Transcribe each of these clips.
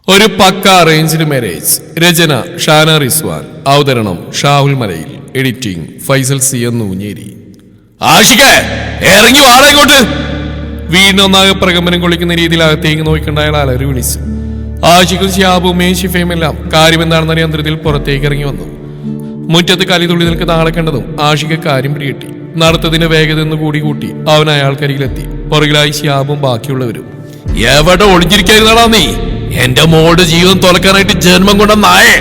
ഒരു പക്ക arranged marriage. രചന ഷാന റിസ്വാൻ. അവതരണം Shahul Malayil. Editing Faisal C N Oonjeri. ആഷിക്കേ, ഇറങ്ങി വാടാ ഇങ്ങോട്ട്. വീടിനൊന്നാകെ പ്രകമ്പനം കൊള്ളിക്കുന്ന രീതിയിൽ അകത്തേക്ക് നോക്കിക്കണ്ട അയാൾ അലറി വിളിച്ചു. ആഷിഖും ഷിയാബും ഷിഫയും എല്ലാം കാര്യമെന്താണെന്നറിയാൻ ധൃതിയിൽ പുറത്തേക്ക് ഇറങ്ങി വന്നു. മുറ്റത്ത് കലിതുള്ളി നിൽക്കുന്ന ആളെ കണ്ടതും ആഷിക്ക് കാര്യം പിടികിട്ടി. നടത്തതിന്റെ വേഗത നിന്ന് കൂട്ടി അവൻ അയാൾക്കരികിലെത്തി. പുറകിലായി ഷിയാബും ബാക്കിയുള്ളവരും. എവിടെ ഒളിഞ്ഞിരിക്കായിരുന്നാടാ നീ? എന്റെ മോളുടെ ജീവിതം തുറക്കാനായിട്ട് ജന്മം കൊണ്ട നായേ.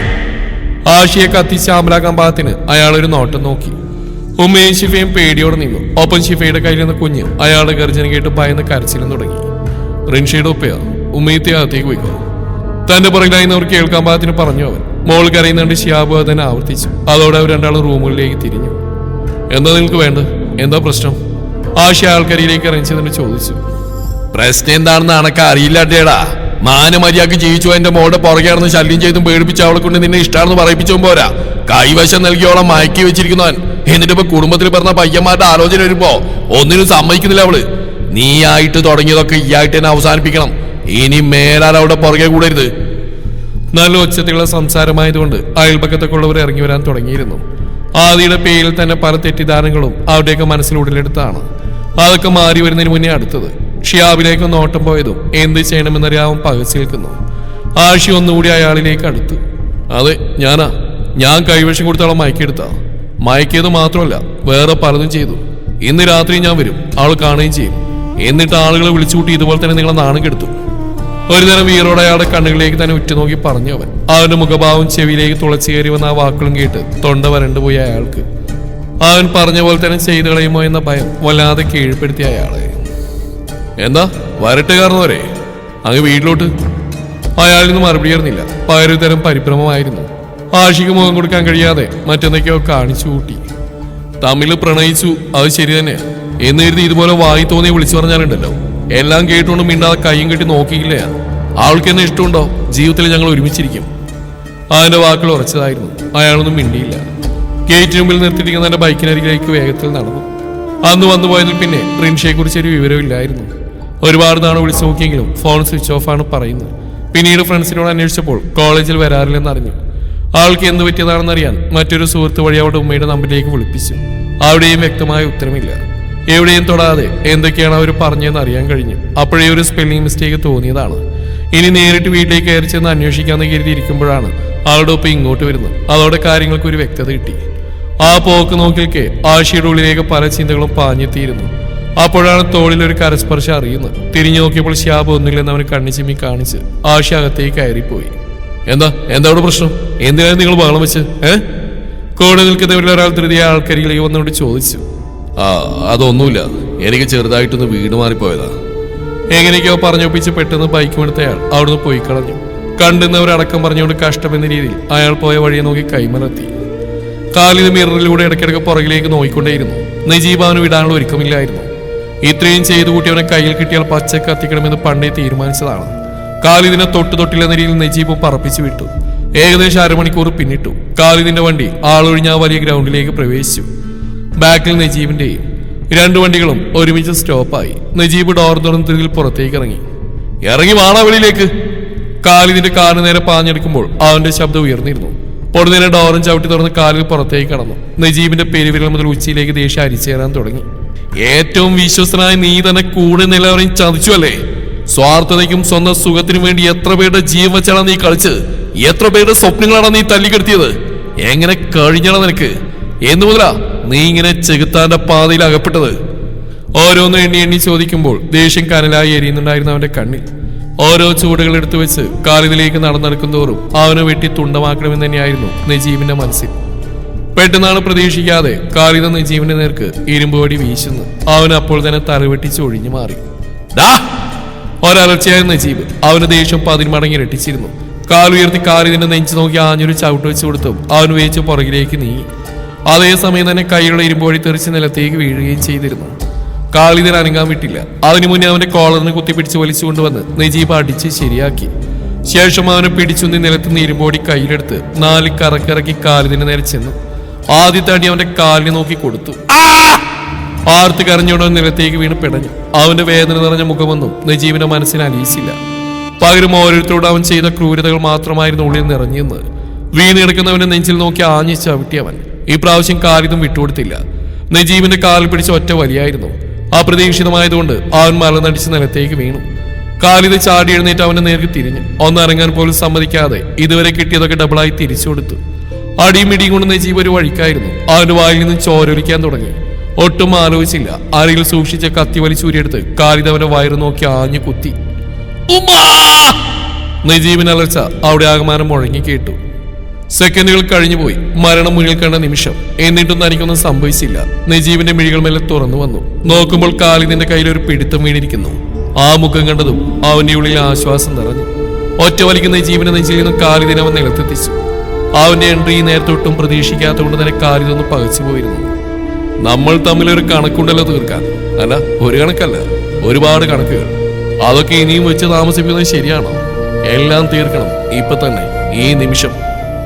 ആഷിയെ കത്തി ശാമലാക്കാൻ പാകത്തിന് അയാൾ ഒരു നോട്ടം നോക്കി. ഉമ്മയും ഷിഫയും പേടിയോടെ നിന്നു. ഒപ്പം ഷിഫയുടെ കയ്യിൽ നിന്ന് കുഞ്ഞ് അയാളുടെ ഗർജന കേട്ട് ഭയന്ന് കരച്ചിലും തുടങ്ങി. റിൻഷയുടെ ഉപ്പയാ, ഉമ്മയത്തെ അകത്തേക്ക് പോയിക്കോ. തന്റെ പുറകിലായി അവർ കേൾക്കാൻ പാകത്തിന് പറഞ്ഞു അവൻ. മോൾ കരയുന്നുണ്ട്. ഷിയാബ് തന്നെ ആവർത്തിച്ചു. അതോടെ അവർ രണ്ടാളും റൂമുകളിലേക്ക് തിരിഞ്ഞു. എന്താ നിങ്ങൾക്ക് വേണ്ടത്? എന്താ പ്രശ്നം? ആഷി ആൾക്കരിയിലേക്ക് ഇറങ്ങിച്ചതിന് ചോദിച്ചു. പ്രശ്നം എന്താണെന്ന് അനക്ക് അറിയില്ലാട്ടേടാ. മാനമര്യാദക്ക് ജീവിച്ചു എന്റെ മോളുടെ പുറകെയാണെന്ന് ശല്യം ചെയ്തും പേടിപ്പിച്ച അവളെ കൊണ്ട് നിന്നെ ഇഷ്ടാണെന്ന് പറയിപ്പിച്ചോ പോരാ. കൈവശം നൽകിയോളം മയക്കി വെച്ചിരിക്കുന്നവൻ. എന്നിട്ടിപ്പോ കുടുംബത്തിൽ പറഞ്ഞ പയ്യന്മാരുടെ ആലോചന വരുമ്പോ ഒന്നിനും സമ്മതിക്കുന്നില്ല അവള്. നീ ആയിട്ട് തുടങ്ങിയതൊക്കെ ഈ ആയിട്ട് തന്നെ അവസാനിപ്പിക്കണം. ഇനി മേലാൽ അവിടെ പുറകെ കൂടരുത്. നല്ല ഒച്ചത്തിലുള്ള സംസാരമായതുകൊണ്ട് അയൽപക്കത്തൊക്കെ ഉള്ളവർ ഇറങ്ങി വരാൻ തുടങ്ങിയിരുന്നു. ആദിയുടെ പേരിൽ തന്നെ പല തെറ്റിദ്ധാരണകളും അവരുടെയൊക്കെ മനസ്സിലുടലെടുത്താണ്. അതൊക്കെ മാറി വരുന്നതിന് മുന്നേ അടുത്തത്. ഷിയാബിലേക്ക് നോട്ടം പോയതും എന്ത് ചെയ്യണമെന്നറിയാവും പകച്ചു നിൽക്കുന്നു. ആഷി ഒന്നുകൂടി അയാളിലേക്ക് അടുത്തു. അതെ, ഞാൻ കൈവശം കൊടുത്തോളം മയക്കെടുത്താ. മയക്കിയത് മാത്രമല്ല, വേറെ പലതും ചെയ്തു. ഇന്ന് രാത്രി ഞാൻ വരും, അവൾ കാണുകയും ചെയ്യും. എന്നിട്ട് ആളുകളെ വിളിച്ചുകൂട്ടി ഇതുപോലെ തന്നെ നിങ്ങളെ നാണം കെടുത്തു. ഒരു നേരം വീറോടെ അയാളുടെ കണ്ണുകളിലേക്ക് തന്നെ ഉറ്റുനോക്കി പറഞ്ഞു അവൻ. അവന്റെ മുഖഭാവം ചെവിയിലേക്ക് തുളച്ചു കയറി വന്ന ആ വാക്കുകളും കേട്ട് തൊണ്ട വരണ്ടുപോയി അയാൾക്ക്. അവൻ പറഞ്ഞ പോലെ തന്നെ ചെയ്തു കളയുമോ എന്ന ഭയം വല്ലാതെ കീഴ്പ്പെടുത്തിയ അയാളെ. എന്താ വരട്ട് കാരണവരെ അങ്ങ് വീട്ടിലോട്ട്? അയാളിൽ നിന്ന് മറുപടി അറിഞ്ഞില്ല. പകരം തരം പരിഭ്രമമായിരുന്നു. ആഷിക്ക് മുഖം കൊടുക്കാൻ കഴിയാതെ മറ്റെന്തൊക്കെയോ കാണിച്ചു കൂട്ടി. തമ്മിൽ പ്രണയിച്ചു, അത് ശരി തന്നെ എന്ന് കരുതി ഇതുപോലെ വായി തോന്നി വിളിച്ചു പറഞ്ഞാലുണ്ടല്ലോ, എല്ലാം കേട്ടുകൊണ്ട് മിണ്ടാതെ കയ്യും കെട്ടി നോക്കിയില്ല. ആൾക്ക് എന്നെ ഇഷ്ടമുണ്ടോ? ജീവിതത്തിൽ ഞങ്ങൾ ഒരുമിച്ചിരിക്കും. അവന്റെ വാക്കുകൾ ഉറച്ചതായിരുന്നു. അയാളൊന്നും മിണ്ടിയില്ല. ഗേറ്റിന് മുമ്പിൽ നിർത്തിയിരിക്കുന്ന എന്റെ ബൈക്കിനരികിലേക്ക് വേഗത്തിൽ നടന്നു. അന്ന് വന്നു പോയതിൽ പിന്നെ റിൻഷയെ കുറിച്ച് ഒരു വിവരമില്ലായിരുന്നു. ഒരുപാട് നാൾ വിളിച്ചു നോക്കിയെങ്കിലും ഫോൺ സ്വിച്ച് ഓഫ് ആണ് പറയുന്നത്. പിന്നീട് ഫ്രണ്ട്സിനോട് അന്വേഷിച്ചപ്പോൾ കോളേജിൽ വരാറില്ലെന്ന് അറിഞ്ഞു. ആൾക്ക് എന്ത് പറ്റിയതാണെന്നറിയാൻ മറ്റൊരു സുഹൃത്ത് വഴി അവിടെ ഉമ്മയുടെ നമ്പറിലേക്ക് വിളിപ്പിച്ചു. അവിടെയും വ്യക്തമായ ഉത്തരമില്ല. എവിടെയും തൊടാതെ എന്തൊക്കെയാണ് അവർ പറഞ്ഞതെന്ന് അറിയാൻ കഴിഞ്ഞു. അപ്പോഴേ ഒരു സ്പെല്ലിംഗ് മിസ്റ്റേക്ക് തോന്നിയതാണ്. ഇനി നേരിട്ട് വീട്ടിലേക്ക് കയറി ചെന്ന് അന്വേഷിക്കാമെന്ന് കരുതിയിരിക്കുമ്പോഴാണ് ആളുടെ ഒപ്പം ഇങ്ങോട്ട് വരുന്നത്. അതോടെ കാര്യങ്ങൾക്ക് ഒരു വ്യക്തത കിട്ടി. ആ പോക്ക് നോക്കിയൊക്കെ ആഷിയുടെ ഉള്ളിലേക്ക് പല ചിന്തകളും പാഞ്ഞെത്തിയിരുന്നു. അപ്പോഴാണ് തോളിൽ ഒരു കരസ്പർശം അറിയുന്നത്. തിരിഞ്ഞു നോക്കിയപ്പോൾ ഷിയാബ് ഒന്നുമില്ലെന്ന് അവന് കണ്ണിച്ചിമ്മി കാണിച്ച് ആഷി അകത്തേക്ക് കയറിപ്പോയി. എന്താ അവിടെ പ്രശ്നം? എന്തിനാണ് നിങ്ങൾ ബഹളം വെച്ച്? കൂടെ നിൽക്കുന്നവരിൽ ഒരാൾ ധൃതിയ ആൾക്കരികിലേക്ക് വന്നുകൊണ്ട് ചോദിച്ചു. അതൊന്നുമില്ല, എനിക്ക് ചെറുതായിട്ടൊന്ന് വീട് മാറിപ്പോയതാ. എങ്ങനെയൊക്കെയോ പറഞ്ഞൊപ്പിച്ച് പെട്ടെന്ന് ബൈക്കും എടുത്തയാൾ അവിടുന്ന് പോയി കളഞ്ഞു. കണ്ടുന്നവരടക്കം പറഞ്ഞുകൊണ്ട് കഷ്ടമെന്ന രീതിയിൽ അയാൾ പോയ വഴിയെ നോക്കി കൈമലർത്തി. കാലിന് മിററിലൂടെ ഇടയ്ക്കിടയ്ക്ക് പുറകിലേക്ക് നോക്കിക്കൊണ്ടേയിരുന്നു. നജീബ് അവന് വിടാനുള്ള ഒരുക്കമില്ലായിരുന്നു. ഇത്രയും ചെയ്തു കൂട്ടിയവനെ കയ്യിൽ കിട്ടിയാൽ പച്ച കത്തിക്കണമെന്ന് പണ്ടേ തീരുമാനിച്ചതാണ്. കാലിദിനെ തൊട്ടില്ലെന്ന രീതിയിൽ നജീബ് പറപ്പിച്ചു വിട്ടു. ഏകദേശം അരമണിക്കൂർ പിന്നിട്ടു. കാലിദിന്റെ വണ്ടി ആളൊഴിഞ്ഞ ആ വലിയ ഗ്രൗണ്ടിലേക്ക് പ്രവേശിച്ചു. ബാക്കിൽ നജീബിന്റെയും. രണ്ടു വണ്ടികളും ഒരുമിച്ച് സ്റ്റോപ്പായി. നജീബ് ഡോർ തുറന്നതിൽ പുറത്തേക്ക് ഇറങ്ങി വാണ വെളിയിലേക്ക്. കാലിദിന്റെ കാലിന് നേരെ പാഞ്ഞെടുക്കുമ്പോൾ അവന്റെ ശബ്ദം ഉയർന്നിരുന്നു. പൊടുന്നേനെ ഡോറും ചവിട്ടി തുറന്ന് കാലിൽ പുറത്തേക്ക് കടന്നു. നജീബിന്റെ പെരുവിരൽ മുതൽ ഉച്ചയിലേക്ക് ദേഷ്യം അരിച്ചേരാൻ തുടങ്ങി. ഏറ്റവും വിശ്വസ്തനായ നീ തന്നെ കൂടെ നിലവരെയും ചതിച്ചു അല്ലേ? സ്വാർത്ഥതയ്ക്കും സ്വന്തം സുഖത്തിനും വേണ്ടി എത്ര പേരുടെ ജീവൻ വെച്ചാണ് നീ കളിച്ചത്? എത്ര പേരുടെ സ്വപ്നങ്ങളാണ് നീ തല്ലിക്കെടുത്തിയത്? എങ്ങനെ കഴിഞ്ഞാണ് നിനക്ക്? എന്നു മുതലാ നീ ഇങ്ങനെ ചെകുത്താന്റെ പാതയിൽ അകപ്പെട്ടത്? ഓരോന്നും എണ്ണി ചോദിക്കുമ്പോൾ ദേഷ്യം കനലായി എരിയുന്നുണ്ടായിരുന്നു അവന്റെ കണ്ണിൽ. ഓരോ ചൂടുകൾ എടുത്തു വെച്ച് കാലിതിലേക്ക് നടന്നെടുക്കും തോറും അവനെ വെട്ടി തുണ്ടമാക്കണമെന്ന് തന്നെയായിരുന്നു നജീബിന്റെ മനസ്സിൽ. പെട്ടെന്നാണ് പ്രതീക്ഷിക്കാതെ കാലിത നജീബിന്റെ നേർക്ക് ഇരുമ്പുവടി വീശുന്നു. അവന് അപ്പോൾ തന്നെ തലവെട്ടിച്ച് ഒഴിഞ്ഞു മാറി. ഒരലർച്ചയായ നജീബ് അവന് ദേഷ്യം 10 മടങ്ങി രട്ടിച്ചിരുന്നു. കാലുയർത്തി കാലിതിന്റെ നെഞ്ചു നോക്കി ആഞ്ഞൊരു ചവിട്ട് വെച്ച് കൊടുത്തും അവൻ വേച്ച് പുറകിലേക്ക് നീങ്ങി. അതേസമയം തന്നെ കൈയുള്ള ഇരുമ്പുവടി തെറിച്ച് നിലത്തേക്ക് വീഴുകയും ചെയ്തിരുന്നു. കാലിദിനെ അനങ്ങാൻ വിട്ടില്ല. അതിനു മുന്നേ അവന്റെ കോളറിന് കുത്തിപ്പിടിച്ച് വലിച്ചുകൊണ്ടുവന്ന് നജീബ് അടിച്ച് ശരിയാക്കി. ശേഷം അവനെ പിടിച്ചുന്നി നിലത്തുനിന്ന് ഇരുമ്പോടി കയ്യിലെടുത്ത് 4 കറക്കിറക്കി കാലിദിന് നേരെ ചെന്നു. ആദ്യത്തെ അടി അവന്റെ കാലിനെ നോക്കി കൊടുത്തു. ആർത്ത് കരഞ്ഞോണ്ട് നിലത്തേക്ക് വീണ് പിടഞ്ഞു. അവന്റെ വേദന നിറഞ്ഞ മുഖമൊന്നും നജീബിന്റെ മനസ്സിന് അലിയിച്ചില്ല. പകരം ഓരോരുത്തരോട് അവൻ ചെയ്ത ക്രൂരതകൾ മാത്രമായിരുന്നു ഉള്ളിൽ നിറഞ്ഞെന്ന്. വീണിടക്കുന്നവന്റെ നെഞ്ചിൽ നോക്കി ആഞ്ഞു ചവിട്ടി അവൻ. ഈ പ്രാവശ്യം കാലിതും വിട്ടുകൊടുത്തില്ല. നജീബിന്റെ കാലിൽ പിടിച്ച ഒറ്റ വലിയായിരുന്നു. അപ്രതീക്ഷിതമായതുകൊണ്ട് അവൻ മലനടിച്ച് നിലത്തേക്ക് വീണു. കാലിത് ചാടി എഴുന്നേറ്റ് അവന്റെ നേർക്ക് തിരിഞ്ഞു. ഒന്നിറങ്ങാൻ പോലും സമ്മതിക്കാതെ ഇതുവരെ കിട്ടിയതൊക്കെ ഡബിളായി തിരിച്ചു കൊടുത്തു. അടിയും ഇടിയും കൊണ്ട് നജീബ് ഒരു വഴിക്കായിരുന്നു. അവന്റെ വായിൽ നിന്ന് ചോരൊലിക്കാൻ തുടങ്ങി. ഒട്ടും ആലോചിച്ചില്ല. അരയിൽ സൂക്ഷിച്ച കത്തി വലിച്ചൂരിയെടുത്ത് കാലിത് അവന്റെ വയറ് നോക്കി ആഞ്ഞു കുത്തി. നജീബിന്റെ അലർച്ച അവിടെ ആകമാനം മുഴങ്ങി കേട്ടു. സെക്കൻഡുകൾ കഴിഞ്ഞുപോയി. മരണം മുന്നിൽ കണ്ട നിമിഷം. എന്നിട്ടും തനിക്കൊന്നും സംഭവിച്ചില്ല. നജീബിന്റെ മിഴികൾ മേലെ തുറന്നു വന്നു. നോക്കുമ്പോൾ കാലിദിന്റെ കയ്യിൽ ഒരു പിടുത്തം വീണിരിക്കുന്നു. ആ മുഖം കണ്ടതും അവന്റെ ഉള്ളിൽ ആശ്വാസം നിറഞ്ഞു. ഒറ്റ വലിക്കുന്ന നജീബിന്റെ നെഞ്ചിൽ നിന്നും കാലിദിനെ അവൻ നിലത്തെത്തിച്ചു. അവന്റെ എൻട്രി നേരത്തൊട്ടും പ്രതീക്ഷിക്കാത്തതുകൊണ്ട് തന്നെ കാലിതൊന്ന് പകച്ചു പോയിരുന്നു. നമ്മൾ തമ്മിലൊരു കണക്കുണ്ടല്ലോ തീർക്കാൻ. അല്ല, ഒരു കണക്കല്ല, ഒരുപാട് കണക്കുകൾ. അതൊക്കെ ഇനിയും വെച്ച് താമസിപ്പിക്കുന്നത് ശരിയാണോ? എല്ലാം തീർക്കണം ഇപ്പൊ തന്നെ, ഈ നിമിഷം.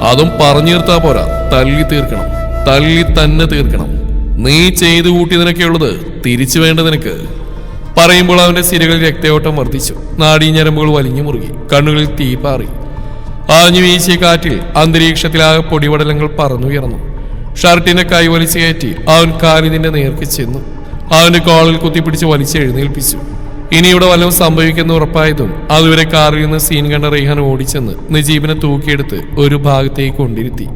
അതും പറഞ്ഞു തീർത്താ പോരാ, തല്ലി തീർക്കണം. തല്ലി തന്നെ തീർക്കണം. നീ ചെയ്തു കൂട്ടിയതിനൊക്കെയുള്ളത് തിരിച്ചു വേണ്ട നിനക്ക്. പറയുമ്പോൾ അവന്റെ സിരകളിൽ രക്തയോട്ടം വർദ്ധിച്ചു. നാഡീഞരമ്പുകൾ വലിഞ്ഞു മുറുകി. കണ്ണുകളിൽ തീ പാറി. ആഞ്ഞു വീശിയ കാറ്റിൽ അന്തരീക്ഷത്തിലാകെ പൊടിപടലങ്ങൾ പറന്നുയർന്നു. ഷർട്ടിന്റെ കൈ വലിച്ചു കയറ്റി അവൻ കാലിദിന്റെ നേർക്ക് ചെന്നു. അവന്റെ കോളിൽ കുത്തിപ്പിടിച്ച് വലിച്ച് എഴുന്നേൽപ്പിച്ചു. ഇനി ഇവിടെ വല്ലതും സംഭവിക്കുന്ന ഉറപ്പായതും അതുവരെ കാറിൽ നിന്ന് സീൻ കണ്ട റെയ്ഹാൻ ഓടിച്ചെന്ന് നജീബിനെ തൂക്കിയെടുത്ത് ഒരു ഭാഗത്തേക്ക് കൊണ്ടിരുത്തി.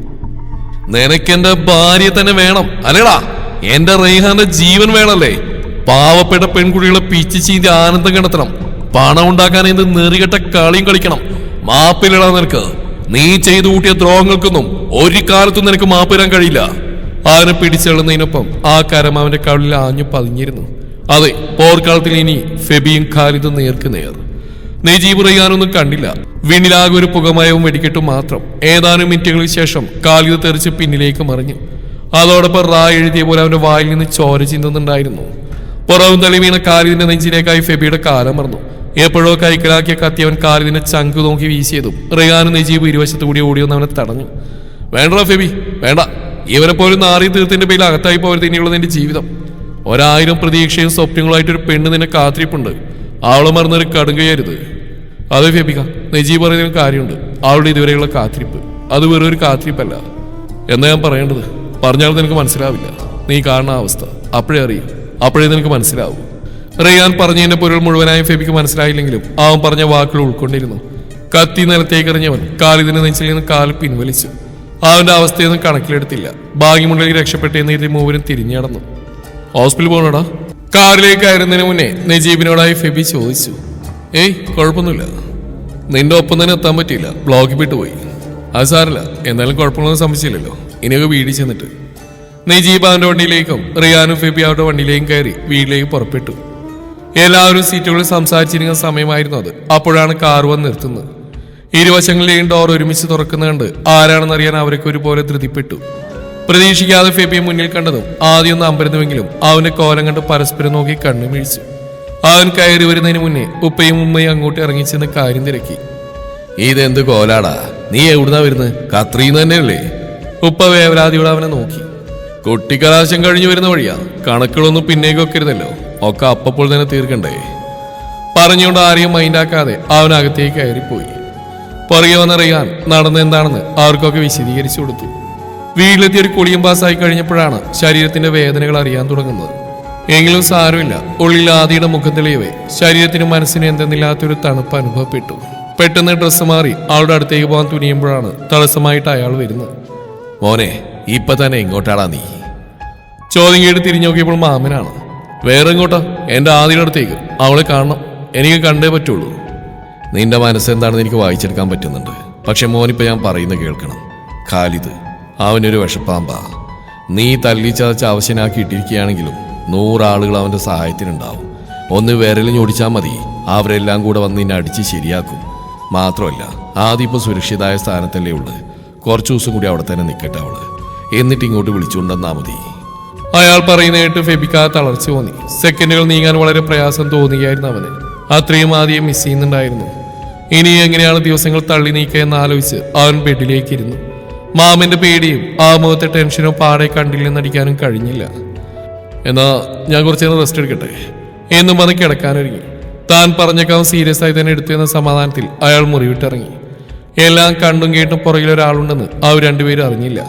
നിനക്കെന്റെ ഭാര്യ തന്നെ വേണം അല്ലേടാ? എന്റെ റെയ്ഹാന്റെ ജീവൻ വേണല്ലേ? പാവപ്പെട്ട പെൺകുട്ടികളെ പിച്ചു ചീന്തി ആനന്ദം കണ്ടെത്തണം. പണം ഉണ്ടാക്കാൻ എന്ത് നെറികെട്ട കളിയും കളിക്കണം. മാപ്പിലിടാ നിനക്ക്. നീ ചെയ്തു കൂട്ടിയ ദ്രോഹങ്ങൾക്കൊന്നും ഒരു കാലത്തും നിനക്ക് മാപ്പിടാൻ കഴിയില്ല. അവനെ പിടിച്ചെള്ളുന്നതിനൊപ്പം ആ കരം അവന്റെ കവിളിൽ ആഞ്ഞു പതിഞ്ഞിരുന്നു. അതെ, പോർക്കാലത്തിൽ ഇനി ഫെബിയും ഖാലിദും നേർക്ക് നേർ. നജീബ് റെയ്ഹാനൊന്നും കണ്ടില്ല. വീണിലാകെ ഒരു പുകമയവും വെടിക്കെട്ടും മാത്രം. ഏതാനും മിനിറ്റുകൾക്ക് ശേഷം ഖാലിദ് തെറിച്ച് പിന്നിലേക്ക് മറിഞ്ഞു. അതോടൊപ്പം റായ് എഴുതിയ പോലെ അവന്റെ വായിൽ നിന്ന് ചോര ചിന്തുന്നുണ്ടായിരുന്നു. പുറവും തള്ളി വീണ ഖാലിദിന്റെ നെഞ്ചിലേക്കായി ഫെബിയുടെ കാലമർന്നു. എപ്പോഴോ കൈക്കലാക്കിയ കത്തി അവൻ ഖാലിദിന്റെ ചങ്ക് നോക്കി വീശിയതും റെയ്ഹാനും നജീബ് ഇരുവശത്തു കൂടി ഓടിയൊന്ന് അവനെ തടഞ്ഞു. വേണ്ടോ ഫെബി, വേണ്ട. ഇവരെ പോലും നാറി തീർത്തിന്റെ പേരിൽ അകത്തായി പോയത് ഇനിയുള്ള നിന്റെ ജീവിതം. 1000 പ്രതീക്ഷയും സ്വപ്നങ്ങളായിട്ടൊരു പെണ്ണ് നിന്നെ കാത്തിരിപ്പുണ്ട്. അവളെ മറന്നൊരു കടുങ്കയരുത്. അതെ ഫെബിക, നജീബ് പറയുന്നതിന് കാര്യമുണ്ട്. അവളുടെ ഇതുവരെയുള്ള കാത്തിരിപ്പ് അത് വെറും ഒരു കാത്തിരിപ്പല്ല എന്നാ ഞാൻ പറയേണ്ടത്. പറഞ്ഞാൽ നിനക്ക് മനസ്സിലാവില്ല. നീ കാണുന്ന അവസ്ഥ അപ്പോഴേ അറിയും, അപ്പോഴേ നിനക്ക് മനസ്സിലാവൂ. റെയ്ഹാൻ പറഞ്ഞതിന്റെ പൊരുൾ മുഴുവനായും ഫെബിക്ക് മനസ്സിലായില്ലെങ്കിലും അവൻ പറഞ്ഞ വാക്കുകൾ ഉൾക്കൊണ്ടിരുന്നു. കത്തി നിലത്തേക്ക് എറിഞ്ഞവൻ ഖാലിദിന്റെ നെഞ്ചിൽ നിന്ന് കാല് പിൻവലിച്ചു. അവന്റെ അവസ്ഥയൊന്നും കണക്കിലെടുത്തില്ല. ഭാഗ്യമുണ്ടെങ്കിൽ രക്ഷപ്പെട്ടെന്ന് ഇതിൽ മൂവരും തിരിഞ്ഞു നടന്നു. ഹോസ്പിറ്റലിൽ പോകണോടാ? കാറിലേക്ക് കയറുന്നതിന് മുന്നേ നജീബിനോടായി ഫെബി ചോദിച്ചു. ഏയ്, കുഴപ്പമൊന്നുമില്ല. നിന്റെ ഒപ്പം തന്നെ എത്താൻ പറ്റിയില്ല, ബ്ലോക്കിൽ വിട്ടുപോയി. അത് സാറില്ല, എന്നാലും കുഴപ്പമൊന്നും സംഭവിച്ചില്ലല്ലോ. ഇനിയൊക്കെ വീട്ടിൽ ചെന്നിട്ട്. നജീബ് അവന്റെ വണ്ടിയിലേക്കും റെയ്ഹാനും ഫെബി അവരുടെ വണ്ടിയിലേക്കും കയറി വീട്ടിലേക്ക് പുറപ്പെട്ടു. എല്ലാവരും സീറ്റുകളിൽ സംസാരിച്ചിരിക്കുന്ന സമയമായിരുന്നു അത്. അപ്പോഴാണ് കാർ വന്ന് നിർത്തുന്നത്. ഇരുവശങ്ങളിലെയും ഡോർ ഒരുമിച്ച് തുറക്കുന്ന കണ്ട് ആരാണെന്നറിയാൻ അവരൊക്കെ ഒരുപോലെ ധൃതിപ്പെട്ടു. പ്രതീക്ഷിക്കാതെ ഫെബിയെ മുന്നിൽ കണ്ടതും ആദ്യം ഒന്ന് അമ്പരന്നുവെങ്കിലും അവന്റെ കോലം കണ്ട് പരസ്പരം നോക്കി കണ്ണു വീഴ്ചു. അവൻ കയറി വരുന്നതിന് മുന്നേ ഉപ്പയും ഉമ്മയും അങ്ങോട്ട് ഇറങ്ങിച്ചെന്ന് കാര്യം തിരക്കി. ഇതെന്ത് കോലാടാ? നീ എവിടുന്നാ വരുന്നത്? ഖത്തറിന്ന് തന്നെയല്ലേ? ഉപ്പ വേവലാതിയോടെ അവനെ നോക്കി. കുട്ടിക്കലാശം കഴിഞ്ഞു വരുന്ന വഴിയാ. കണക്കുകളൊന്നും പിന്നേക്ക് വെക്കരുതല്ലോ, ഒക്കെ അപ്പോൾ തന്നെ തീർക്കണ്ടേ? പറഞ്ഞുകൊണ്ട് ആരെയും മൈൻഡാക്കാതെ അവനകത്തേക്ക് കയറിപ്പോയി. പുറകെ വന്ന റെയ്ഹാൻ നടന്നെന്താണെന്ന് അവർക്കൊക്കെ വിശദീകരിച്ചു കൊടുത്തു. വീട്ടിലെത്തി ഒരു കുളിയും പാസ്സായി കഴിഞ്ഞപ്പോഴാണ് ശരീരത്തിന്റെ വേദനകൾ അറിയാൻ തുടങ്ങുന്നത്. എങ്കിലും സാരമില്ല. ഉള്ളിൽ ആദിയുടെ മുഖം തെളിയവേ ശരീരത്തിനും മനസ്സിനും എന്തെന്നില്ലാത്തൊരു തണുപ്പ് അനുഭവപ്പെട്ടു. പെട്ടെന്ന് ഡ്രസ്സ് മാറി അവളുടെ അടുത്തേക്ക് പോകാൻ തുനിയുമ്പോഴാണ് തടസ്സമായിട്ട് അയാൾ വരുന്നത്. മോനെ, ഇപ്പൊ തന്നെ ഇങ്ങോട്ടാടാ നീ? ചോദ്യം കേട്ട് തിരിഞ്ഞു നോക്കിയപ്പോൾ മാമനാണ്. വേറെ എങ്ങോട്ടാ? എന്റെ ആദിയുടെ അടുത്തേക്ക്. അവളെ കാണണം, എനിക്ക് കണ്ടേ പറ്റുള്ളൂ. നിന്റെ മനസ്സെന്താണെന്ന് എനിക്ക് വായിച്ചെടുക്കാൻ പറ്റുന്നുണ്ട്. പക്ഷെ മോനിപ്പോ ഞാൻ പറയുന്നത് കേൾക്കണം. ഖാലിദ് അവനൊരു വിഷപ്പാമ്പാ. നീ തല്ലിച്ചതച്ച് അവശനാക്കിയിട്ടിരിക്കുകയാണെങ്കിലും 100 ആളുകൾ അവന്റെ സഹായത്തിനുണ്ടാവും. ഒന്ന് വിരലിൽ ഞൊടിച്ചാൽ മതി, അവരെല്ലാം കൂടെ വന്ന് നിന്നെ അടിച്ച് ശരിയാക്കും. മാത്രമല്ല, ആദ്യം ഇപ്പോൾ സുരക്ഷിതായ സ്ഥാനത്തല്ലേ ഉള്ളത്. കുറച്ചു ദിവസം കൂടി അവിടെ തന്നെ നിൽക്കട്ടെ അവള്. എന്നിട്ട് ഇങ്ങോട്ട് വിളിച്ചുകൊണ്ടെന്നാ മതി. അയാൾ പറയുന്ന കേട്ട് ഫെബിക്ക് തളർച്ച തോന്നി. സെക്കൻഡുകൾ നീങ്ങാൻ വളരെ പ്രയാസം തോന്നുകയായിരുന്നു അവന്. അത്രയും ആദ്യം മിസ് ചെയ്യുന്നുണ്ടായിരുന്നു. ഇനി എങ്ങനെയാണ് ദിവസങ്ങൾ തള്ളി നീക്കുക എന്നാലോചിച്ച് അവൻ ബെഡിലേക്ക് ഇരുന്നു. മാമന്റെ പേടിയും ആ മുഖത്തെ ടെൻഷനോ പാടെ കണ്ടില്ലെന്നടിക്കാനും കഴിഞ്ഞില്ല. എന്നാ ഞാൻ കുറച്ചു നേരം റെസ്റ്റ് എടുക്കട്ടെ എന്നും പറഞ്ഞ് കിടക്കാനൊരുങ്ങി. താൻ പറഞ്ഞേക്കാൾ സീരിയസ് ആയി തന്നെ എടുത്തു എന്ന സമാധാനത്തിൽ അയാൾ മുറിവിട്ടിറങ്ങി. എല്ലാം കണ്ടും കേട്ടും പുറകിലൊരാളുണ്ടെന്ന് അവർ രണ്ടുപേരും അറിഞ്ഞില്ല.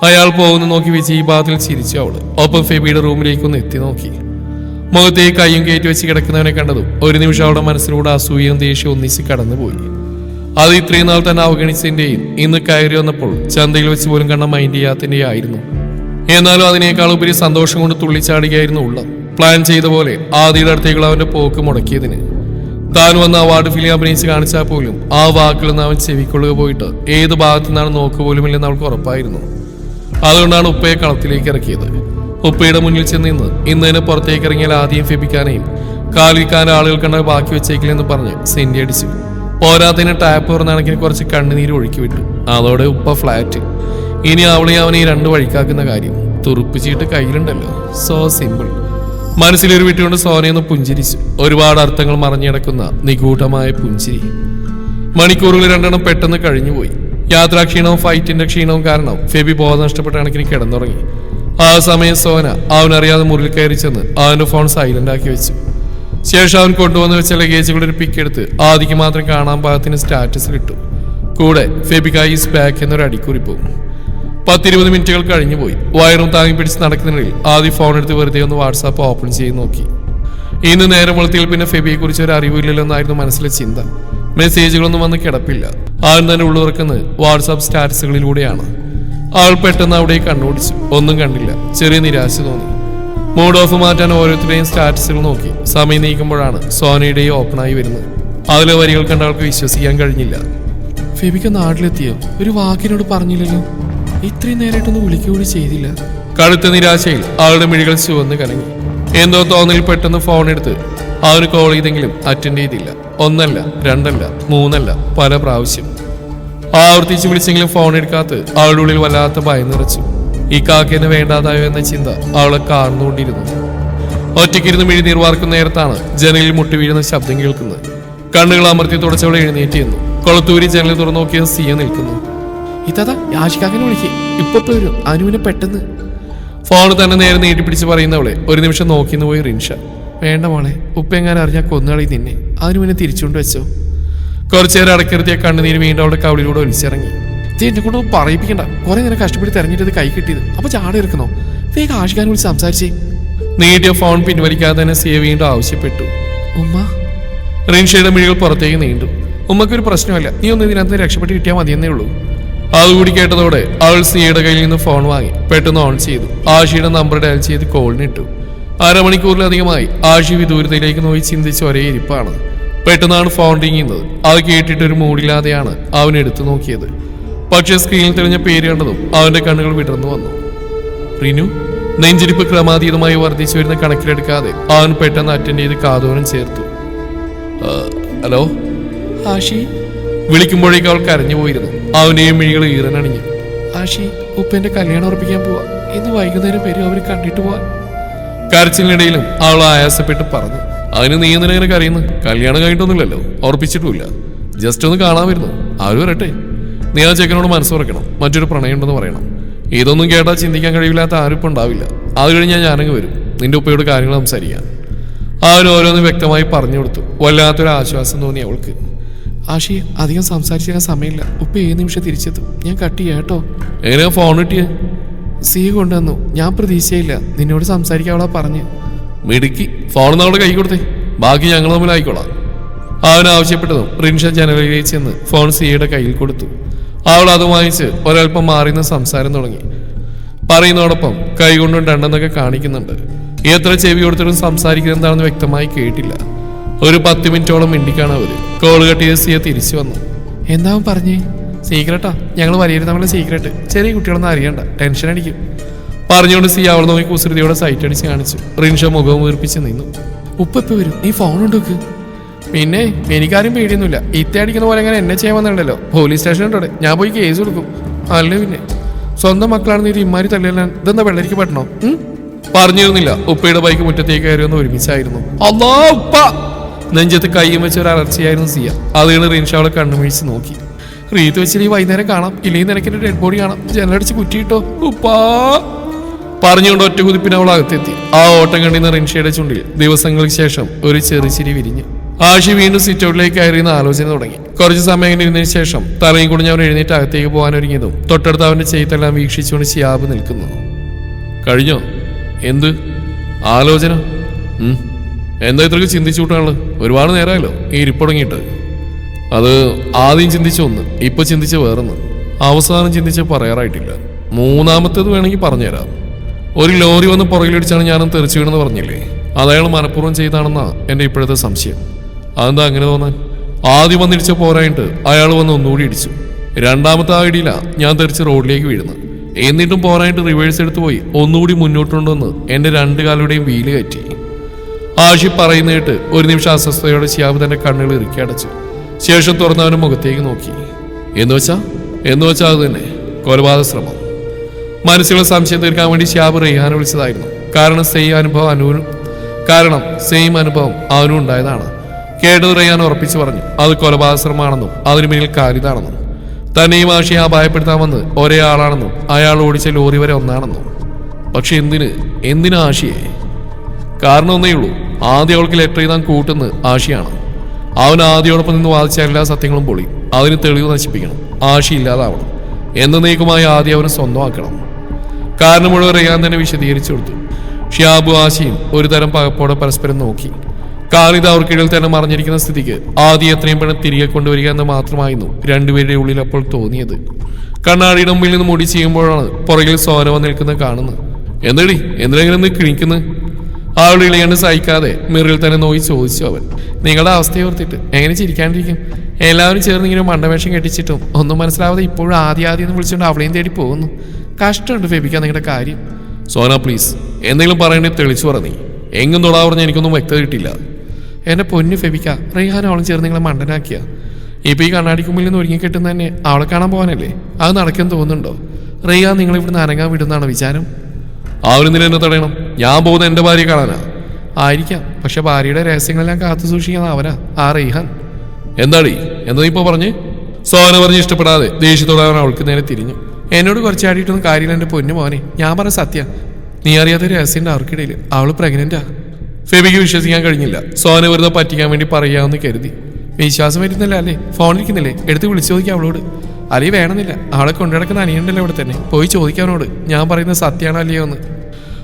അയാൾ പോകുന്നു നോക്കി വിജയ് ഭാഗത്തിൽ ചിരിച്ചു അവള്. ഒപ്പം ഫെബിയുടെ റൂമിലേക്കൊന്ന് എത്തി നോക്കി. മുഖത്തേക്ക് കയ്യും കയറ്റി വെച്ച് കിടക്കുന്നവനെ കണ്ടതും ഒരു നിമിഷം അവളുടെ മനസ്സിലൂടെ അസൂയയും ദേഷ്യവും ഒന്നിച്ച് കടന്നുപോയി. അത് ഇത്രയും നാൾ തന്നെ അവഗണിച്ചതിന്റെയും ഇന്ന് കയറി വന്നപ്പോൾ ചന്തയിൽ വെച്ച് പോലും കണ്ട മൈൻഡ് ചെയ്യാത്തതിന്റെയും ആയിരുന്നു. എന്നാലും അതിനേക്കാൾ ഉപരി സന്തോഷം കൊണ്ട് തുള്ളിച്ചാടുകയായിരുന്നു ഉള്ള. പ്ലാൻ ചെയ്ത പോലെ ആദിയുടെ അടുത്തേക്കുള്ള അവന്റെ പോക്ക് മുടക്കിയതിന്. താൻ വന്ന അവാർഡ് ഫിലിം അഭിനയിച്ച് കാണിച്ചാൽ പോലും ആ വാക്കിൽ നിന്ന് അവൻ ചെവിക്കൊള്ളുക പോയിട്ട് ഏത് ഭാഗത്തു നിന്നാണ് നോക്കുപോലുമില്ലെന്ന് അവൾക്ക് ഉറപ്പായിരുന്നു. അതുകൊണ്ടാണ് ഉപ്പയെ കളത്തിലേക്ക് ഇറക്കിയത്. ഉപ്പയുടെ മുന്നിൽ ചെന്ന് ഇന്ന് തന്നെ പുറത്തേക്ക് ഇറങ്ങിയാൽ ആദ്യം ഫെബിക്കാനെയും കാലിക്കാൻ ആളുകൾ കണ്ട ബാക്കി വെച്ചേക്കില്ലെന്ന് പറഞ്ഞ് സെന്റി അടിച്ചു. പോരാത്തതിന് ടാപ്പ് തുറന്നാണെങ്കിൽ കുറച്ച് കണ്ണുനീര് ഒഴുക്കി വിട്ടു. അതോടെ ഉപ്പ ഫ്ലാറ്റ്. ഇനി അവളെ അവനെ ഈ രണ്ട് വഴിക്കാക്കുന്ന കാര്യം തുറുപ്പിച്ചിട്ട് കയ്യിലുണ്ടല്ലോ. So simple. മനസ്സിലൊരു വിട്ടുകൊണ്ട് സോനയൊന്ന് പുഞ്ചിരിച്ചു. ഒരുപാട് അർത്ഥങ്ങൾ മറഞ്ഞിടക്കുന്ന നിഗൂഢമായ പുഞ്ചിരി. മണിക്കൂറുകൾ രണ്ടെണ്ണം പെട്ടെന്ന് കഴിഞ്ഞുപോയി. യാത്രാക്ഷീണവും ഫൈറ്റിന്റെ ക്ഷീണവും കാരണം ഫെബി ബോധം നഷ്ടപ്പെട്ട കണക്കിന് കിടന്നുറങ്ങി. ആ സമയം സോന അവനറിയാതെ മുറിൽ കയറി ചെന്ന് അവന്റെ ഫോൺ സൈലന്റ് ആക്കി വെച്ചു. ശേഷം അവൻ കൊണ്ടുവന്ന് വെച്ച ലഗേജുകളുടെ ഒരു പിക്ക് എടുത്ത് ആദിക്ക് മാത്രം കാണാൻ പാകത്തിന് സ്റ്റാറ്റസിൽ ഇട്ടു. കൂടെ ഫെബിക ഈസ് ബാക്ക് എന്നൊരു അടിക്കുറിപ്പും. 10-20 മിനിറ്റുകൾ കഴിഞ്ഞുപോയി. വയറും താങ്ങി പിടിച്ച് നടക്കുന്നതിനിടയിൽ ആദ്യം ഫോൺ എടുത്ത് വെറുതെ ഒന്ന് വാട്സാപ്പ് ഓപ്പൺ ചെയ്ത് നോക്കി. ഇന്ന് നേരം വെളുത്തിയിൽ പിന്നെ ഫെബിയെ കുറിച്ച് ഒരു അറിവില്ലല്ലോ എന്നായിരുന്നു മനസ്സിലെ ചിന്ത. മെസ്സേജുകളൊന്നും വന്ന് കിടപ്പില്ല. അവൻ തന്നെ ഉള്ളുറക്കുന്നത് വാട്സാപ്പ് സ്റ്റാറ്റസുകളിലൂടെയാണ്. അവൾ പെട്ടെന്ന് അവിടെ കണ്ണോടിച്ചു. ഒന്നും കണ്ടില്ല. ചെറിയ നിരാശ തോന്നി. മൂഡ് ഓഫ് മാറ്റാൻ ഓരോരുത്തരുടെയും സ്റ്റാറ്റസുകൾ നോക്കി. സമയം നീക്കുമ്പോഴാണ് സോനയുടെയും ഓപ്പണായി വരുന്നത്. അതിലെ വരികൾ കണ്ട അവൾക്ക് വിശ്വസിക്കാൻ കഴിഞ്ഞില്ല. ഫെബിക്ക് നാട്ടിലെത്തിയോ? ഒരു വാക്കിനോട് പറഞ്ഞില്ലല്ലോ. ഇത്രയും നേരമായിട്ടൊന്നും വിളിക്കുകകൂടി ചെയ്തില്ല. കടുത്ത നിരാശയിൽ അവളുടെ മിഴികൾ ചുവന്ന് കലങ്ങി. എന്തോ തോന്നൽ പെട്ടെന്ന് ഫോൺ എടുത്ത് അവന് കോൾ ചെയ്തെങ്കിലും അറ്റൻഡ് ചെയ്തില്ല. ഒന്നല്ല, രണ്ടല്ല, മൂന്നല്ല, പല പ്രാവശ്യം ആവർത്തിച്ച് വിളിച്ചെങ്കിലും ഫോൺ എടുക്കാത്ത അവളുടെ ഉള്ളിൽ വല്ലാത്ത ഭയം നിറച്ചു. ഈ കാക്കേനെ വേണ്ടാതായോ എന്ന ചിന്ത അവളെ കാർന്നുകൊണ്ടിരുന്നു. ഒറ്റയ്ക്കിരുന്ന് മിഴി നീർവാർക്കുന്ന നേരത്താണ് ജനലിൽ മുട്ടി വീഴുന്ന ശബ്ദം കേൾക്കുന്നത്. കണ്ണുകൾ അമർത്തി തുടച്ചവളെ എഴുന്നേറ്റ് ചെന്നു. കൊളത്തൂരി ജനലിൽ തുറന്നു നോക്കിയ സിയ നിൽക്കുന്നു. ഇതാ യാഷിക്കാക്കനെ വിളിക്കേ, ഇപ്പൊ വരും. അനുവിനെ പെട്ടെന്ന്. ഫോൺ തന്നെ നേരെ നീട്ടിപ്പിടിച്ച് പറയുന്നവളെ ഒരു നിമിഷം നോക്കിന്ന് പോയി റിൻഷ. വേണ്ട മോളെ, ഉപ്പ എങ്ങാനും അറിഞ്ഞാൽ കൊന്നുകളി നിന്നെ. അനുവിനെ തിരിച്ചുകൊണ്ട് വെച്ചോ. കുറച്ചേരം അടക്കിറത്തിയ കണ്ണുനീര് വീണ്ടും അവളുടെ കവിളിലൂടെ ഒലിച്ചിറങ്ങി. എന്നെ കൊണ്ട് പറയിപ്പിക്കണ്ട. കുറെ നേരം കഷ്ടപ്പെട്ട് തെരഞ്ഞിട്ടത് കൈ കിട്ടിയത്. അപ്പൊ ചാടി ഇറക്കുന്നോ? വേഗം ആഷിക്കാനെ വിളിച്ച് സംസാരിച്ചേ. നീട്ടിയ ഫോൺ പിൻവലിക്കാതെ തന്നെ സിയ വീണ്ടും ആവശ്യപ്പെട്ടു. ഉമ്മ. റിൻഷയുടെ മിഴികൾ പുറത്തേക്ക് നീണ്ടു. ഉമ്മക്കൊരു പ്രശ്നമല്ല, നീ ഒന്ന് ഇതിനകത്ത് രക്ഷപ്പെട്ട് കിട്ടിയാൽ മതിയെന്നേ ഉള്ളൂ. അതുകൂടി കേട്ടതോടെ അവൾ സിയുടെ കയ്യിൽ നിന്ന് ഫോൺ വാങ്ങി പെട്ടെന്ന് ഓൺ ചെയ്തു. ആഷിയുടെ നമ്പർ ഡയൽ ചെയ്ത് കോളിനിട്ടു. അരമണിക്കൂറിലധികമായി ആഷി വിദൂരതയിലേക്ക് നോക്കി ചിന്തിച്ച് ഒരേ ഇരിപ്പാണ്. പെട്ടെന്നാണ് ഫോൺ റിങ്ങുന്നത്. അത് കേട്ടിട്ടൊരു മൂടില്ലാതെയാണ് അവൻ എടുത്തു നോക്കിയത്. പക്ഷേ സ്ക്രീനിൽ തെളിഞ്ഞ പേര് കണ്ടതും അവന്റെ കണ്ണുകൾ വിടർന്നു വന്നു. റിനു. നെഞ്ചിരിപ്പ് ക്രമാതീതമായി വർദ്ധിച്ചു വരുന്ന കണക്കിലെടുക്കാതെ അവൻ പെട്ടെന്ന് അറ്റൻഡ് ചെയ്ത് കാതോരം ചേർത്തു. ഹലോ ആഷി. വിളിക്കുമ്പോഴേക്കും അവൾ കരഞ്ഞു പോയിരുന്നു. അവന്റെയും മിഴികൾ ഈറനണിഞ്ഞു. ആഷി, ഉപ്പന്റെ കല്യാണം ഉറപ്പിക്കാൻ പോവാ. ഇന്ന് വൈകുന്നേരം വരും അവര് കണ്ടിട്ട് പോവാൻ. കരച്ചിലിനിടയിലും അവൾ ആയാസപ്പെട്ട് പറഞ്ഞു. അതിന് നീ എന്തിനെ കരയുന്നു? കല്യാണം കഴിഞ്ഞിട്ടൊന്നുമില്ലല്ലോ, ഉറപ്പിച്ചിട്ടുമില്ല. ജസ്റ്റ് ഒന്ന് കാണാൻ വരുന്നു. ആരും വരട്ടെ. നീ ആ ചെക്കനോട് മനസ്സുറക്കണം. മറ്റൊരു പ്രണയമുണ്ടെന്ന് പറയണം. ഇതൊന്നും കേട്ടാൽ ചിന്തിക്കാൻ കഴിവില്ലാത്ത ആരും ഇപ്പം ഉണ്ടാവില്ല. അത് കഴിഞ്ഞാൽ ഞാനങ്ങ് വരും നിന്റെ ഉപ്പയോട് കാര്യങ്ങൾ സംസാരിക്കാൻ. അവൻ ഓരോന്ന് വ്യക്തമായി പറഞ്ഞു കൊടുത്തു. വല്ലാത്തൊരു ആശ്വാസം തോന്നി അവൾക്ക്. ആഷി, അധികം സംസാരിക്കാൻ സമയമില്ല. ഉപ്പ ഏത് നിമിഷം തിരിച്ചെത്തും. ഞാൻ കട്ട് ചെയ്യാം കേട്ടോ. എങ്ങനെയാ ഫോൺ കിട്ടിയേ? സി കൊണ്ടുവന്നു. ഞാൻ പ്രതീക്ഷയില്ല. നിന്നോട് സംസാരിക്കാൻ അവളാ പറഞ്ഞ്. മിടുക്കി. ഫോൺ അവളുടെ കൈ കൊടുത്തേ. ബാക്കി ഞങ്ങൾ തമ്മിൽ ആയിക്കോളാം. അവൻ ആവശ്യപ്പെട്ടതും റിൻഷ ജനലിലേക്ക് ചെന്ന് ഫോൺ സിയുടെ കയ്യിൽ കൊടുത്തു. അവൾ അത് വാങ്ങിച്ച് ഒരൽപ്പം മാറിന്ന് സംസാരം തുടങ്ങി. പറയുന്നതോടൊപ്പം കൈകൊണ്ടും രണ്ടെന്നൊക്കെ കാണിക്കുന്നുണ്ട്. എത്ര ചെവി കൊടുത്തിട്ടും സംസാരിക്കുന്നത് എന്താണെന്ന് വ്യക്തമായി കേട്ടില്ല. ഒരു 10 മിനിറ്റോളം മിണ്ടിക്കാണ് അവര്. കോൾ കട്ട് ചെയ്ത് സിയ തിരിച്ചു വന്നു. എന്താ പറഞ്ഞേ? സീക്രട്ടാ, ഞങ്ങൾ വലിയൊരു തമ്മിലെ സീക്രട്ട്. ചെറിയ കുട്ടികളൊന്നും അറിയണ്ട, ടെൻഷൻ അടിക്കും. പറഞ്ഞുകൊണ്ട് സിയ അവൾ നോക്കി കുസൃതിയോടെ സൈറ്റ് അടിച്ച് കാണിച്ചു. റിൻഷ മുഖം വീർപ്പിച്ച് നിന്നു. ഉപ്പ എപ്പോ വരും? നീ ഫോൺ ഉണ്ടോക്ക്. പിന്നെ എനിക്കാരും പേടിയൊന്നുമില്ല. ഇത്ത അടിക്കുന്ന പോലെ അങ്ങനെ എന്നെ ചെയ്യാൻ വന്നിട്ടുണ്ടല്ലോ. പോലീസ് സ്റ്റേഷനുണ്ടോ? ഞാൻ പോയി കേസ് കൊടുക്കും. അല്ല പിന്നെ സ്വന്തം മക്കളാണെന്ന് ഇത് ഇമാരി തല്ലെല്ലാം ഇതെന്താ വെള്ളരിക്ക് പറ്റണോ? പറഞ്ഞിരുന്നില്ല. ഉപ്പയുടെ ബൈക്ക് മുറ്റത്തേക്ക് കയറിയൊന്ന് ഒരുമിച്ചായിരുന്നു. അല്ലാ ഉപ്പ. നെഞ്ചത്ത് കൈയും വെച്ച ഒരു അലർച്ചയായിരുന്നു സിയ. അതുകൊണ്ട് റിൻഷ അവളെ കണ്ണുമീഴ്ച നോക്കി. റീത്ത് വെച്ചിട്ട് വൈകുന്നേരം കാണാം, ഇല്ലെങ്കിൽ നിനക്കെന്റെ ഡെഡ് ബോഡി കാണാം. ജനലടിച്ച് കുറ്റിയിട്ടോ ഉപ്പാ. പറഞ്ഞുകൊണ്ട് ഒറ്റ കുതിപ്പിന് അവൾ അകത്തെത്തി. ആ ഓട്ടം കണ്ടിരുന്ന റിൻഷയുടെ ചുണ്ടിൽ ദിവസങ്ങൾക്ക് ശേഷം ഒരു ചെറുചിരി വിരിഞ്ഞു. ആഷി വീണ്ടും സിറ്റൗട്ടിലേക്ക് കയറിയുന്ന ആലോചന തുടങ്ങി. കുറച്ച് സമയം ഇങ്ങനെ ഇരുന്നതിന് ശേഷം തലയും കുടിഞ്ഞ് അവൻ എഴുന്നേറ്റ് അകത്തേക്ക് പോകാൻ ഒരുങ്ങിയതും തൊട്ടടുത്ത് അവന്റെ ചെയ്തെല്ലാം വീക്ഷിച്ചുകൊണ്ട് ഷിയാബ് നിൽക്കുന്നു. കഴിഞ്ഞോ? എന്ത് ആലോചന? എന്താ ഇത്രയ്ക്ക് ചിന്തിച്ചു കൂട്ടാനുള്ളത്? ഒരുപാട് നേരമായല്ലോ ഈ ഇരിപ്പുടങ്ങിയിട്ട്. അത് ആദ്യം ചിന്തിച്ച ഒന്ന്, ഇപ്പൊ ചിന്തിച്ച വേറൊന്ന്, അവസാനം ചിന്തിച്ച് പറയാറായിട്ടില്ല. മൂന്നാമത്തേത് വേണമെങ്കിൽ പറഞ്ഞുതരാം. ഒരു ലോറി വന്ന് പുറകിലിടിച്ചാണ് ഞാനും തെറിച്ചു വീണെന്ന് പറഞ്ഞില്ലേ? അത് അയാൾ മനഃപൂർവ്വം ചെയ്താണെന്നാ എന്റെ ഇപ്പോഴത്തെ സംശയം. അതെന്താ അങ്ങനെ തോന്നാൻ? ആദ്യം വന്നിടിച്ച പോരായിട്ട് അയാൾ വന്ന് ഒന്നുകൂടി ഇടിച്ചു. രണ്ടാമത്തെ ആ ഇടിയില ഞാൻ തെറിച്ച് റോഡിലേക്ക് വീഴുന്നു. എന്നിട്ടും പോരായിട്ട് റിവേഴ്സ് എടുത്തു പോയി ഒന്നുകൂടി മുന്നോട്ടുകൊണ്ടുവന്ന് എന്റെ രണ്ടു കാലുടെയും വീല് കയറ്റി. ആഷി പറയുന്ന കേട്ട് ഒരു നിമിഷം അസ്വസ്ഥതയോടെ ഷിയാബ് തന്റെ കണ്ണുകൾ ഇറുക്കി അടച്ചു. ശേഷം തുറന്നവന്റെ മുഖത്തേക്ക് നോക്കി. എന്നുവെച്ചാ അത് തന്നെ കൊലപാതക ശ്രമം. മനസ്സിലുള്ള സംശയം തീർക്കാൻ വേണ്ടി ഷിയാബ് റെയ്ഹാനെ വിളിച്ചതായിരുന്നു. കാരണം സെയിം അനുഭവം അവനും ഉണ്ടായതാണ്. കേട്ടത് റെയ്ഹാൻ ഉറപ്പിച്ചു പറഞ്ഞു അത് കൊലപാതക ശ്രമമാണെന്നും അതിനു പിന്നിൽ കാലിതാണെന്നും തന്നെയും ആഷിയെ അപായപ്പെടുത്താമെന്ന് ഒരേ ആളാണെന്നും അയാൾ ഓടിച്ച ലോറി വരെ ഒന്നാണെന്നും. പക്ഷെ എന്തിനാ ആഷിയെ? കാരണം ഒന്നേ ഉള്ളൂ, ആദ്യം അവൾക്ക് ലെറ്റർ എഴുതാൻ കൂട്ടുന്നത് ആഷിയാണ്. അവൻ ആദ്യോടൊപ്പം നിന്ന് വാദിച്ച എല്ലാ സത്യങ്ങളും പൊളി. അതിന് തെളിവ് നശിപ്പിക്കണം. ആഷി ഇല്ലാതാവണം. എന്നേക്കുമായി ആദ്യം അവന് സ്വന്തമാക്കണം. കാരണം മുഴുവൻ റെയ്ഹാൻ തന്നെ വിശദീകരിച്ചു കൊടുത്തു. ഷിയാബും ആഷിയും ഒരു തരം പകപ്പോടെ പരസ്പരം നോക്കി. കാലിത് അവർക്കിടയിൽ തന്നെ മറിഞ്ഞിരിക്കുന്ന സ്ഥിതിക്ക് ആദ്യം എത്രയും പെട്ടെന്ന് തിരികെ കൊണ്ടുവരിക എന്ന് മാത്രമായിരുന്നു രണ്ടുപേരുടെ ഉള്ളിൽ അപ്പോൾ തോന്നിയത്. കണ്ണാടിയുടെ മുമ്പിൽ നിന്ന് മുടി ചെയ്യുമ്പോഴാണ് പുറകിൽ സോന വന്ന് നിൽക്കുന്നത് കാണുന്നത്. എന്തിനാ ഇങ്ങനെ കിണിക്കുന്നത്? അവളുടെ ഇളയണ്ട് സഹിക്കാതെ മിറിൽ തന്നെ നോക്കി ചോദിച്ചു അവൻ. നിങ്ങളുടെ അവസ്ഥയെ ഓർത്തിട്ട് എങ്ങനെ ചിരിക്കാണ്ടിരിക്കും? എല്ലാവരും ചേർന്ന് ഇങ്ങനെ മണ്ടവേഷം കെട്ടിച്ചിട്ടും ഒന്നും മനസ്സിലാവാതെ ഇപ്പോഴും ആദ്യം വിളിച്ചുകൊണ്ട് അവളെയും തേടി പോകുന്നു. കഷ്ടമുണ്ട് ഫെബിക്കാൻ നിങ്ങളുടെ കാര്യം. സോന പ്ലീസ്, എന്തെങ്കിലും പറയണേ തെളിച്ചു പറഞ്ഞേ. എങ്ങും തൊടാ പറഞ്ഞാൽ എനിക്കൊന്നും വ്യക്തത കിട്ടില്ല. എന്റെ പൊന്നു ഫെബിക്ക, റെയ്ഹാൻ അവളും ചേർന്ന് നിങ്ങളെ മണ്ടനാക്കിയ. ഇപ്പൊ ഈ കണ്ണാടിക്കുമ്പിൽ നിന്ന് ഒരുങ്ങി കെട്ടുന്ന തന്നെ അവളെ കാണാൻ പോകാനല്ലേ? അത് നടക്കാൻ തോന്നുന്നുണ്ടോ? റെയ്ഹാൻ നിങ്ങൾ ഇവിടുന്ന് അനങ്ങാൻ വിടുന്നാണോ വിചാരം? അവനെന്തിനെ എന്നെ തടയണം? ഞാൻ പോകുന്നത് എന്റെ ഭാര്യയെ കാണാനാ. ആയിരിക്കാം, പക്ഷെ ഭാര്യയുടെ രഹസ്യങ്ങളെല്ലാം കാത്തു സൂക്ഷിക്കുന്ന അവനാ ആ റെയ്ഹാൻ. എന്താ ഇപ്പൊ പറഞ്ഞ്? സോന പറഞ്ഞ് ഇഷ്ടപ്പെടാതെ ദേഷ്യത്തോടെ അവൻ അവൾക്ക് നേരെ തിരിഞ്ഞു. എന്നോട് കുറച്ചാടിയിട്ടൊന്നും കാര്യമില്ല എന്റെ പൊന്നു മോനെ. ഞാൻ പറഞ്ഞ സത്യ. നീ അറിയാത്ത രഹസ്യന്റെ അവർക്കിടയിൽ അവള് പ്രഗ്നന്റാ. ഫെബിക്ക് വിശ്വസിക്കാൻ കഴിഞ്ഞില്ല. സോന വെറുതെ പറ്റിക്കാൻ വേണ്ടി പറയാമെന്ന് കരുതി. വിശ്വാസം വരുന്നില്ല അല്ലേ? ഫോണിരിക്കുന്നില്ലേ? എടുത്ത് വിളിച്ചു ചോദിക്കാം അവളോട്. അല്ലെ വേണമെന്നില്ല, അവളെ കൊണ്ടുനടക്കുന്ന അനിയണ്ടല്ലോ ഇവിടെ തന്നെ. പോയി ചോദിക്കാനോട് ഞാൻ പറയുന്നത് സത്യമാണോ അല്ലയോ എന്ന്.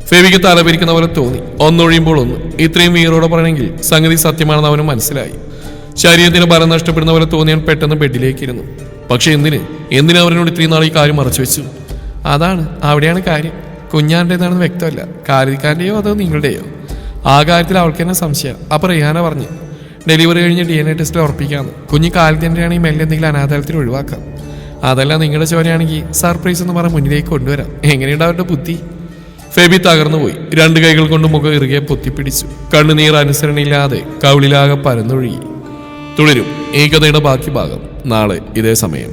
ഫെബിക്ക് തലപിരിക്കുന്ന പോലെ തോന്നി. ഒന്നൊഴിയുമ്പോൾ ഒന്ന്. ഇത്രയും വീറോടെ പറയണമെങ്കിൽ സംഗതി സത്യമാണെന്ന് അവന് മനസ്സിലായി. ശരീരത്തിന് ബലം നഷ്ടപ്പെടുന്ന പോലെ തോന്നിയാൽ പെട്ടെന്ന് ബെഡിലേക്ക് ഇരുന്നു. പക്ഷെ എന്തിനാ അവനോട് ഇത്രയും നാൾ ഈ കാര്യം മറച്ചു വെച്ചു? അതാണ്, അവിടെയാണ് കാര്യം. കുഞ്ഞാൻ്റെതാണെന്ന് വ്യക്തമല്ല. കാലിക്കാരൻ്റെയോ അതോ നിങ്ങളുടെയോ? ആ കാര്യത്തിൽ അവൾക്ക് തന്നെ സംശയം. അപ്പൊ റെയ്ഹാന പറഞ്ഞു ഡെലിവറി കഴിഞ്ഞ് DNA ടെസ്റ്റിൽ ഉറപ്പിക്കാമെന്ന്. കുഞ്ഞ് കാലിതന്നെയാണെങ്കിൽ മെല്ലെ എന്തെങ്കിലും അനാഥാലയത്തിൽ ഒഴിവാക്കാം. അതല്ല നിങ്ങളുടെ ചോരയാണെങ്കിൽ സർപ്രൈസ് എന്ന് പറഞ്ഞ് മുന്നിലേക്ക് കൊണ്ടുവരാം. എങ്ങനെയുണ്ട് അവരുടെ ബുദ്ധി? ഫെബി തകർന്നുപോയി. രണ്ട് കൈകൾ കൊണ്ട് മുഖം ഇറുകെ പൊത്തിപ്പിടിച്ചു. കണ്ണുനീർ അനുസരണയില്ലാതെ കവിളിലാകെ പരന്നൊഴുകി. തുടരും ഈ കഥയുടെ ബാക്കി ഭാഗം നാളെ ഇതേ സമയം.